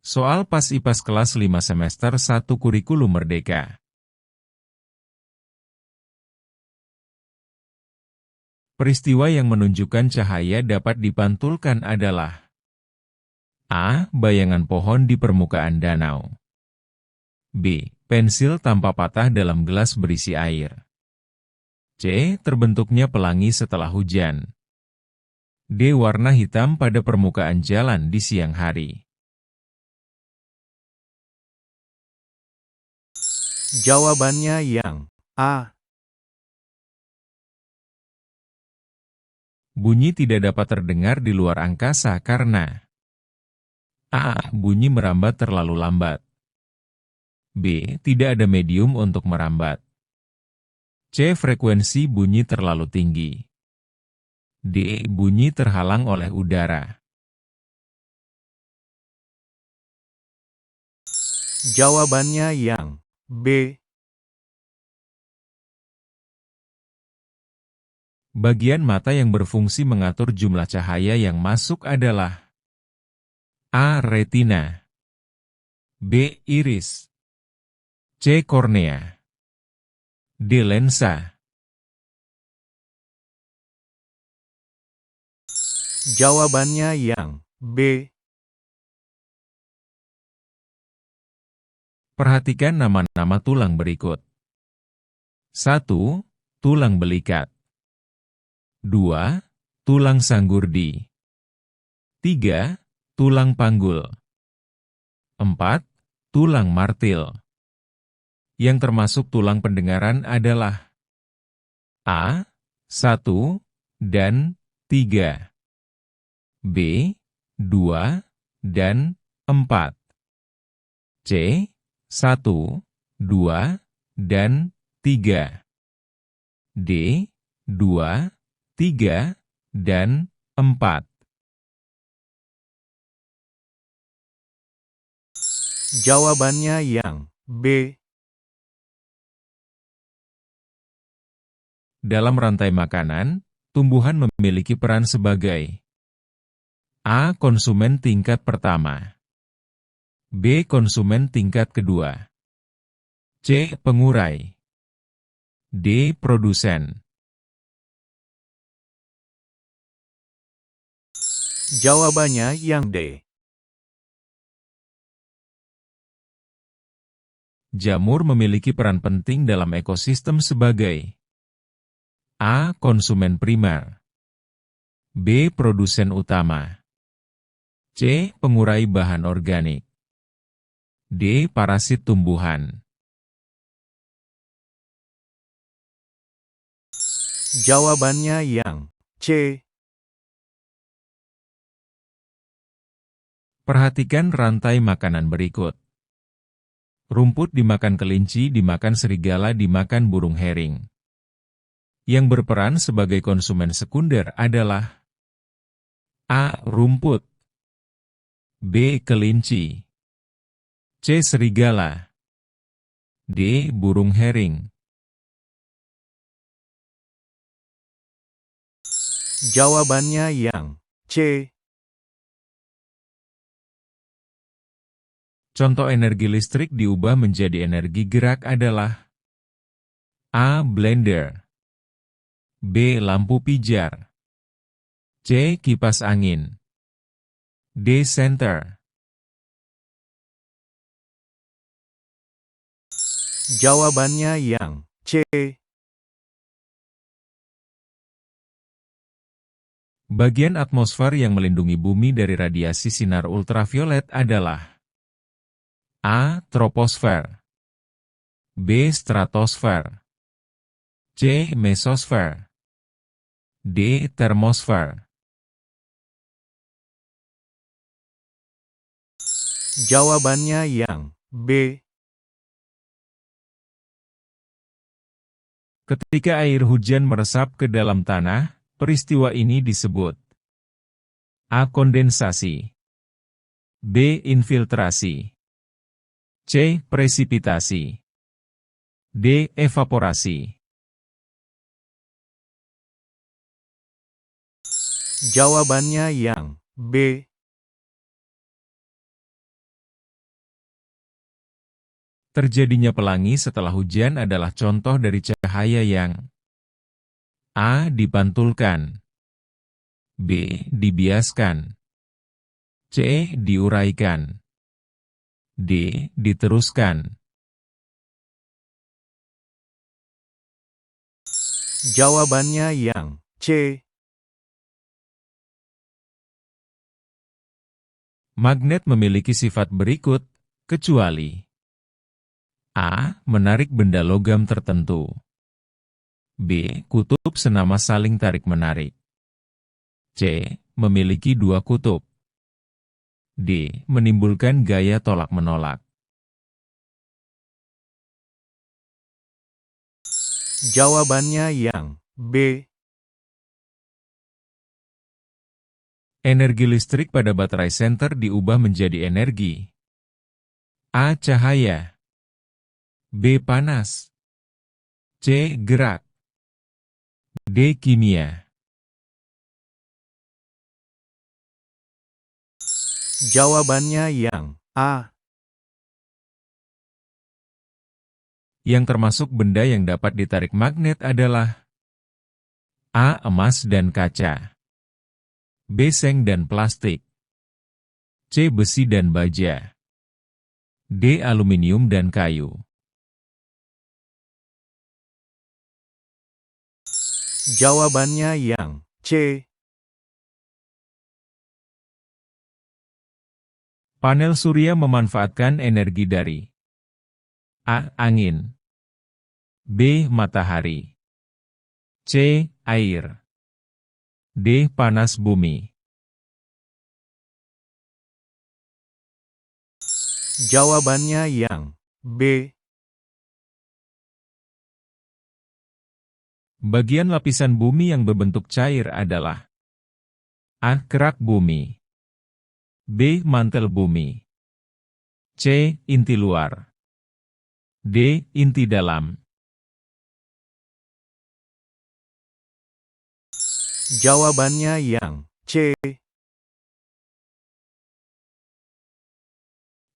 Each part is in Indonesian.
Soal PAS IPAS kelas 5 semester 1 Kurikulum Merdeka. Peristiwa yang menunjukkan cahaya dapat dipantulkan adalah A. Bayangan pohon di permukaan danau. B. Pensil tanpa patah dalam gelas berisi air. C. Terbentuknya pelangi setelah hujan. D. Warna hitam pada permukaan jalan di siang hari. Jawabannya yang A. Bunyi tidak dapat terdengar di luar angkasa karena A. Bunyi merambat terlalu lambat. B. Tidak ada medium untuk merambat. C. Frekuensi bunyi terlalu tinggi. D. Bunyi terhalang oleh udara. Jawabannya yang B. Bagian mata yang berfungsi mengatur jumlah cahaya yang masuk adalah A. Retina. B. Iris. C. Kornea. D. Lensa. Jawabannya yang B. Perhatikan nama-nama tulang berikut. 1. Tulang belikat. 2. Tulang sanggurdi. 3. Tulang panggul. 4. Tulang martil. Yang termasuk tulang pendengaran adalah A. 1 dan 3. B. 2 dan 4. C. 1, 2, dan 3. D. 2, 3, dan 4. Jawabannya yang B. Dalam rantai makanan, tumbuhan memiliki peran sebagai A. Konsumen tingkat pertama. B. Konsumen tingkat kedua. C. Pengurai. D. Produsen. Jawabannya yang D. Jamur memiliki peran penting dalam ekosistem sebagai A. Konsumen primer. B. Produsen utama. C. Pengurai bahan organik. D. Parasit tumbuhan. Jawabannya yang C. Perhatikan rantai makanan berikut. Rumput dimakan kelinci, dimakan serigala, dimakan burung hering. Yang berperan sebagai konsumen sekunder adalah A. Rumput. B. Kelinci. C. Serigala. D. Burung hering. Jawabannya yang C. Contoh energi listrik diubah menjadi energi gerak adalah A. Blender. B. Lampu pijar. C. Kipas angin. D. Senter. Jawabannya yang C. Bagian atmosfer yang melindungi bumi dari radiasi sinar ultraviolet adalah A. Troposfer. B. Stratosfer. C. Mesosfer. D. Termosfer. Jawabannya yang B. Ketika air hujan meresap ke dalam tanah, peristiwa ini disebut A. Kondensasi. B. Infiltrasi. C. Presipitasi. D. Evaporasi. Jawabannya yang B. Terjadinya pelangi setelah hujan adalah contoh dari cahaya yang A. Dipantulkan, B. Dibiaskan, C. Diuraikan, D. Diteruskan. Jawabannya yang C. Magnet memiliki sifat berikut, kecuali A. Menarik benda logam tertentu, B. Kutub senama saling tarik-menarik, C. Memiliki dua kutub, D. Menimbulkan gaya tolak-menolak. Jawabannya yang B. Energi listrik pada baterai senter diubah menjadi energi A. Cahaya, B. Panas, C. Gerak, D. Kimia. Jawabannya yang A. Yang termasuk benda yang dapat ditarik magnet adalah A. Emas dan kaca, B. Seng dan plastik, C. Besi dan baja, D. Aluminium dan kayu. Jawabannya yang C. Panel surya memanfaatkan energi dari A. Angin, B. Matahari, C. Air, D. Panas bumi. Jawabannya yang B. Bagian lapisan bumi yang berbentuk cair adalah A. Kerak bumi, B. Mantel bumi, C. Inti luar, D. Inti dalam. Jawabannya yang C.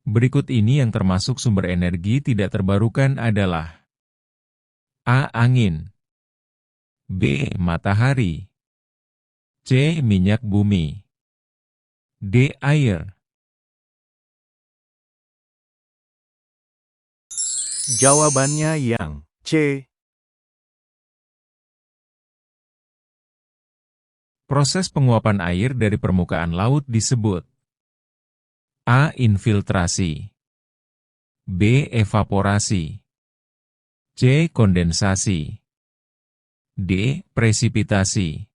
Berikut ini yang termasuk sumber energi tidak terbarukan adalah A. Angin, B. Matahari, C. Minyak bumi, D. Air. Jawabannya yang C. Proses penguapan air dari permukaan laut disebut A. Infiltrasi, B. Evaporasi, C. Kondensasi, D. Presipitasi.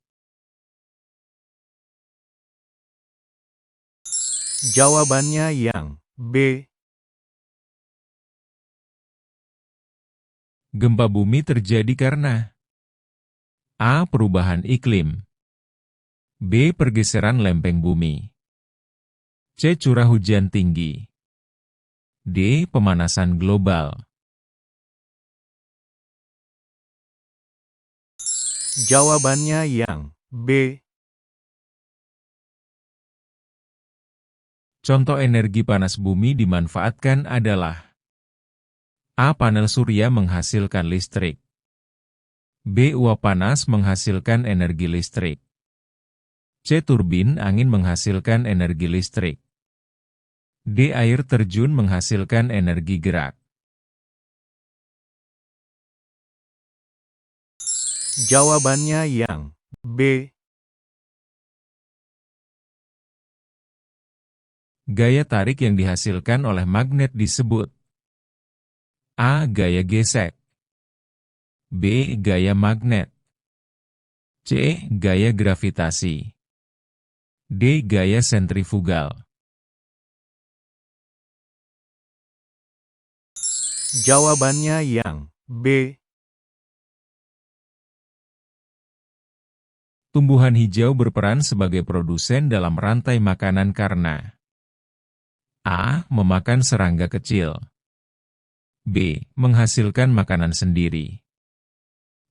Jawabannya yang B. Gempa bumi terjadi karena A. Perubahan iklim, B. Pergeseran lempeng bumi, C. Curah hujan tinggi, D. Pemanasan global. Jawabannya yang B. Contoh energi panas bumi dimanfaatkan adalah A. Panel surya menghasilkan listrik, B. Uap panas menghasilkan energi listrik, C. Turbin angin menghasilkan energi listrik, D. Air terjun menghasilkan energi gerak. Jawabannya yang B. Gaya tarik yang dihasilkan oleh magnet disebut A. Gaya gesek, B. Gaya magnet, C. Gaya gravitasi, D. Gaya sentrifugal. Jawabannya yang B. Tumbuhan hijau berperan sebagai produsen dalam rantai makanan karena A. Memakan serangga kecil, B. Menghasilkan makanan sendiri,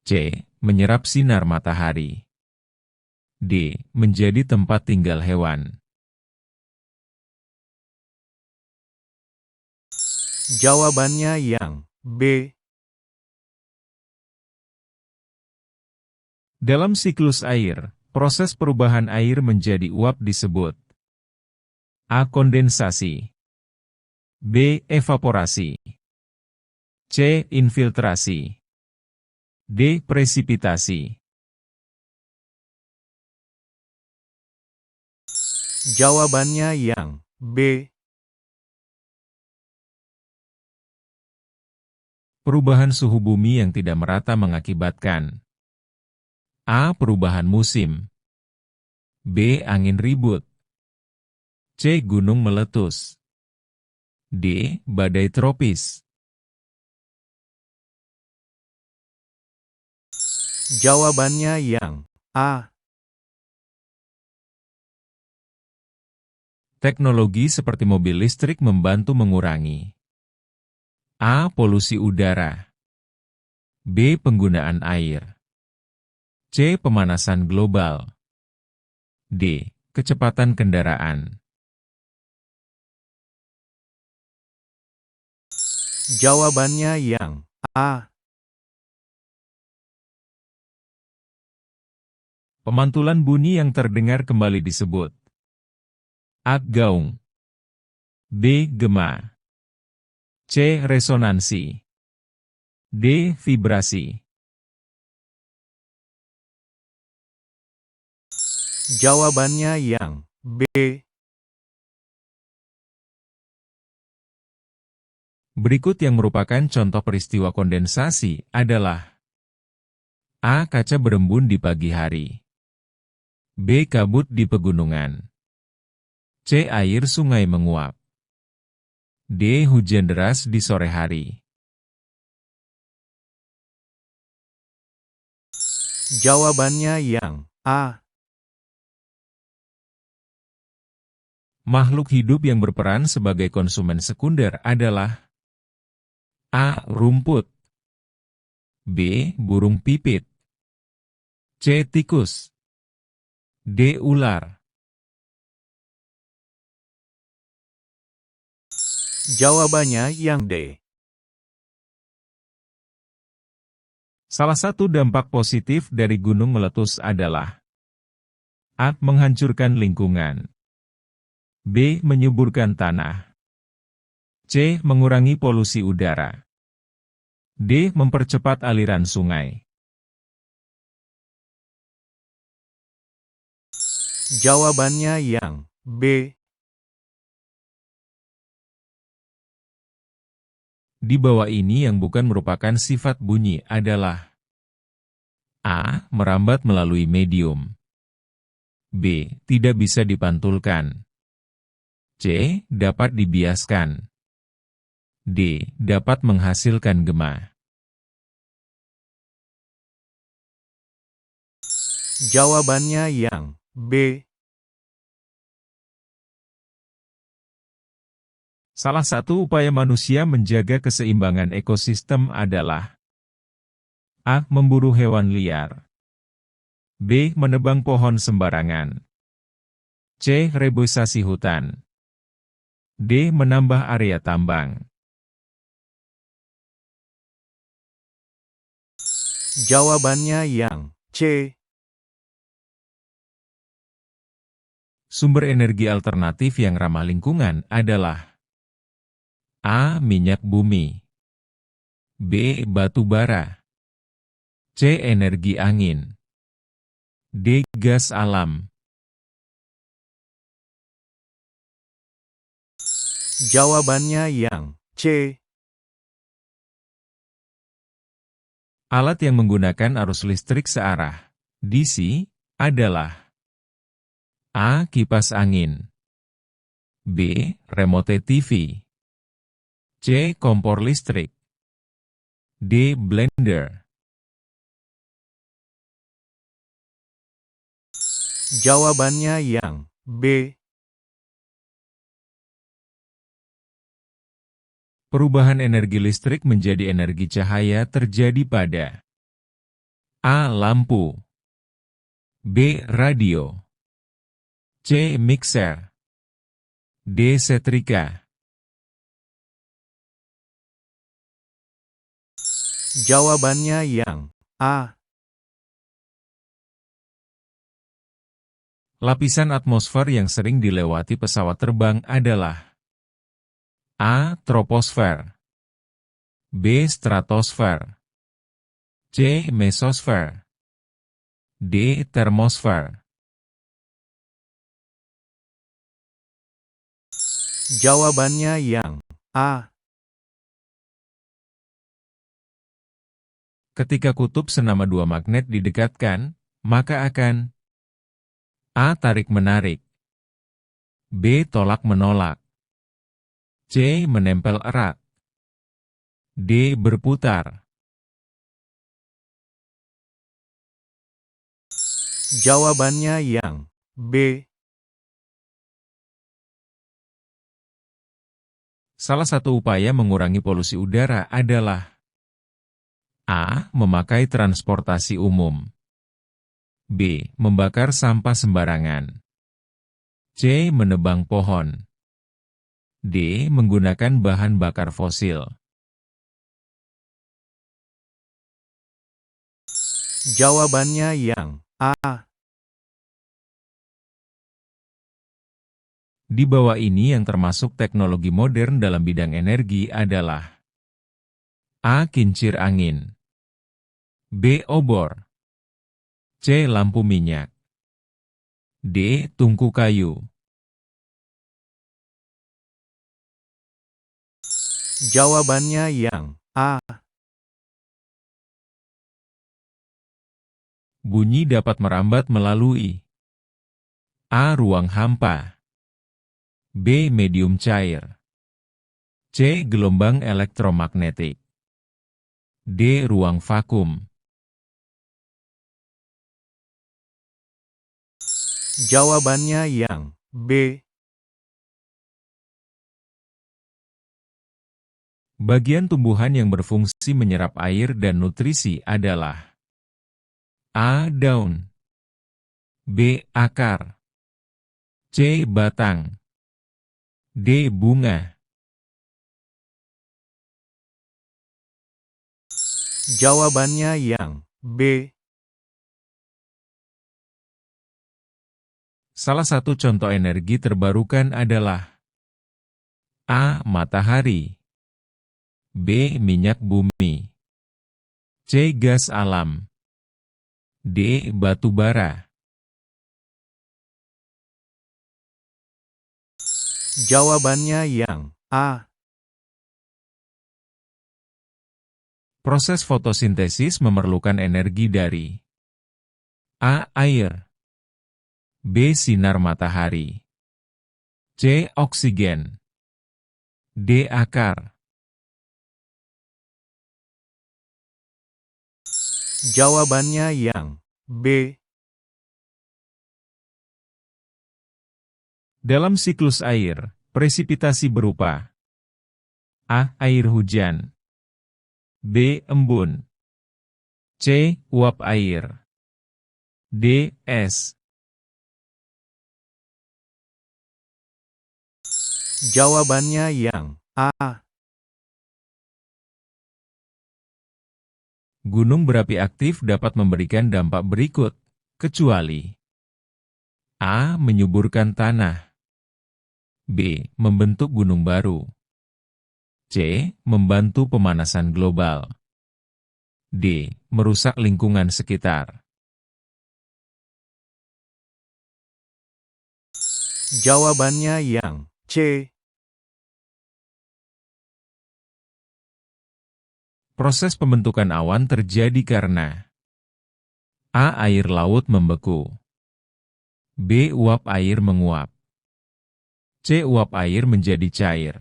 C. Menyerap sinar matahari, D. Menjadi tempat tinggal hewan. Jawabannya yang B. Dalam siklus air, proses perubahan air menjadi uap disebut A. Kondensasi, B. Evaporasi, C. Infiltrasi, D. Presipitasi. Jawabannya yang B. Perubahan suhu bumi yang tidak merata mengakibatkan A. Perubahan musim, B. Angin ribut, C. Gunung meletus, D. Badai tropis. Jawabannya yang A. Teknologi seperti mobil listrik membantu mengurangi A. Polusi udara, B. Penggunaan air, C. Pemanasan global, D. Kecepatan kendaraan. Jawabannya yang A. Pemantulan bunyi yang terdengar kembali disebut A. Gaung, B. Gema, C. Resonansi, D. Vibrasi. Jawabannya yang B. Berikut yang merupakan contoh peristiwa kondensasi adalah A. Kaca berembun di pagi hari, B. Kabut di pegunungan, C. Air sungai menguap, D. Hujan deras di sore hari. Jawabannya yang A. Makhluk hidup yang berperan sebagai konsumen sekunder adalah A. Rumput, B. Burung pipit, C. Tikus, D. Ular. Jawabannya yang D. Salah satu dampak positif dari gunung meletus adalah A. Menghancurkan lingkungan, B. Menyuburkan tanah, C. Mengurangi polusi udara, D. Mempercepat aliran sungai. Jawabannya yang B. Di bawah ini yang bukan merupakan sifat bunyi adalah A. Merambat melalui medium, B. Tidak bisa dipantulkan, C. Dapat dibiaskan, D. Dapat menghasilkan gema. Jawabannya yang B. Salah satu upaya manusia menjaga keseimbangan ekosistem adalah A. Memburu hewan liar, B. Menebang pohon sembarangan, C. Reboisasi hutan, D. Menambah area tambang. Jawabannya yang C. Sumber energi alternatif yang ramah lingkungan adalah A. Minyak bumi, B. Batu bara, C. Energi angin, D. Gas alam. Jawabannya yang C. Alat yang menggunakan arus listrik searah, DC, adalah A. Kipas angin, B. Remote TV, C. Kompor listrik, D. Blender. Jawabannya yang B. Perubahan energi listrik menjadi energi cahaya terjadi pada A. Lampu, B. Radio, C. Mixer, D. Setrika. Jawabannya yang A. Lapisan atmosfer yang sering dilewati pesawat terbang adalah A. Troposfer, B. Stratosfer, C. Mesosfer, D. Termosfer. Jawabannya yang A. Ketika kutub senama dua magnet didekatkan, maka akan A. Tarik-menarik, B. Tolak-menolak, C. Menempel erat, D. Berputar. Jawabannya yang B. Salah satu upaya mengurangi polusi udara adalah A. Memakai transportasi umum, B. Membakar sampah sembarangan, C. Menebang pohon, D. Menggunakan bahan bakar fosil. Jawabannya yang A. Di bawah ini yang termasuk teknologi modern dalam bidang energi adalah A. Kincir angin, B. Obor, C. Lampu minyak, D. Tungku kayu. Jawabannya yang A. Bunyi dapat merambat melalui A. Ruang hampa, B. Medium cair, C. Gelombang elektromagnetik, D. Ruang vakum. Jawabannya yang B. Bagian tumbuhan yang berfungsi menyerap air dan nutrisi adalah A. Daun, B. Akar, C. Batang, D. Bunga. Jawabannya yang B. Salah satu contoh energi terbarukan adalah A. Matahari, B. Minyak bumi, C. Gas alam, D. Batu bara. Jawabannya yang A. Proses fotosintesis memerlukan energi dari A. Air, B. Sinar matahari, C. Oksigen, D. Akar. Jawabannya yang B. Dalam siklus air, presipitasi berupa A. Air hujan, B. Embun, C. Uap air, D. Es. Jawabannya yang A. Gunung berapi aktif dapat memberikan dampak berikut, kecuali A. Menyuburkan tanah, B. Membentuk gunung baru, C. Membantu pemanasan global, D. Merusak lingkungan sekitar. Jawabannya yang C. Proses pembentukan awan terjadi karena A. Air laut membeku, B. Uap air menguap, C. Uap air menjadi cair,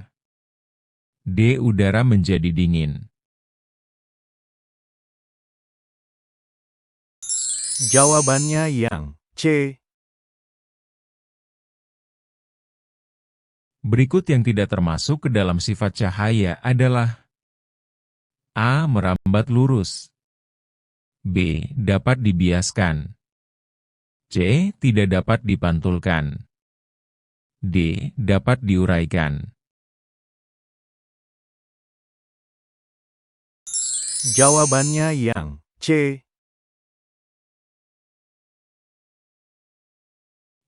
D. Udara menjadi dingin. Jawabannya yang C. Berikut yang tidak termasuk ke dalam sifat cahaya adalah A. Merambat lurus, B. Dapat dibiaskan, C. Tidak dapat dipantulkan, D. Dapat diuraikan. Jawabannya yang C.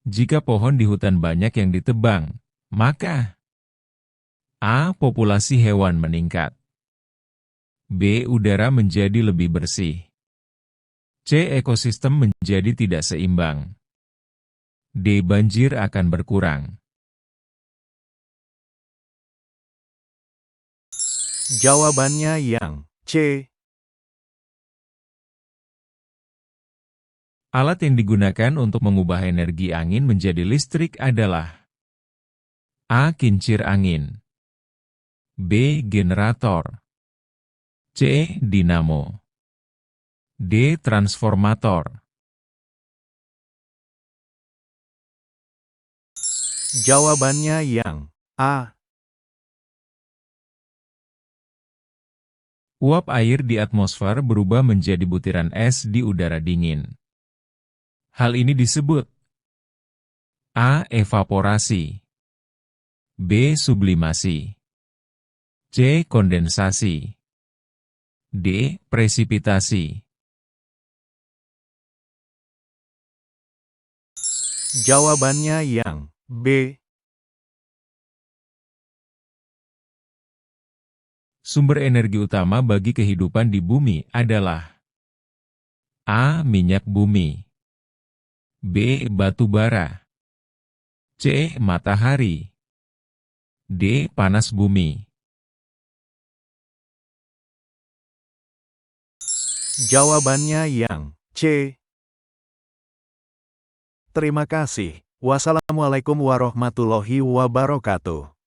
Jika pohon di hutan banyak yang ditebang, maka A. Populasi hewan meningkat. B. Udara menjadi lebih bersih. C. Ekosistem menjadi tidak seimbang. D. Banjir akan berkurang. Jawabannya yang C. Alat yang digunakan untuk mengubah energi angin menjadi listrik adalah A. Kincir angin. B. Generator. C. Dinamo. D. Transformator. Jawabannya yang A. Uap air di atmosfer berubah menjadi butiran es di udara dingin. Hal ini disebut A. Evaporasi. B. Sublimasi. C. Kondensasi. D. Presipitasi. Jawabannya yang B. Sumber energi utama bagi kehidupan di bumi adalah A. Minyak bumi. B. Batu bara. C. Matahari. D. Panas bumi. Jawabannya yang C. Terima kasih. Wassalamualaikum warahmatullahi wabarakatuh.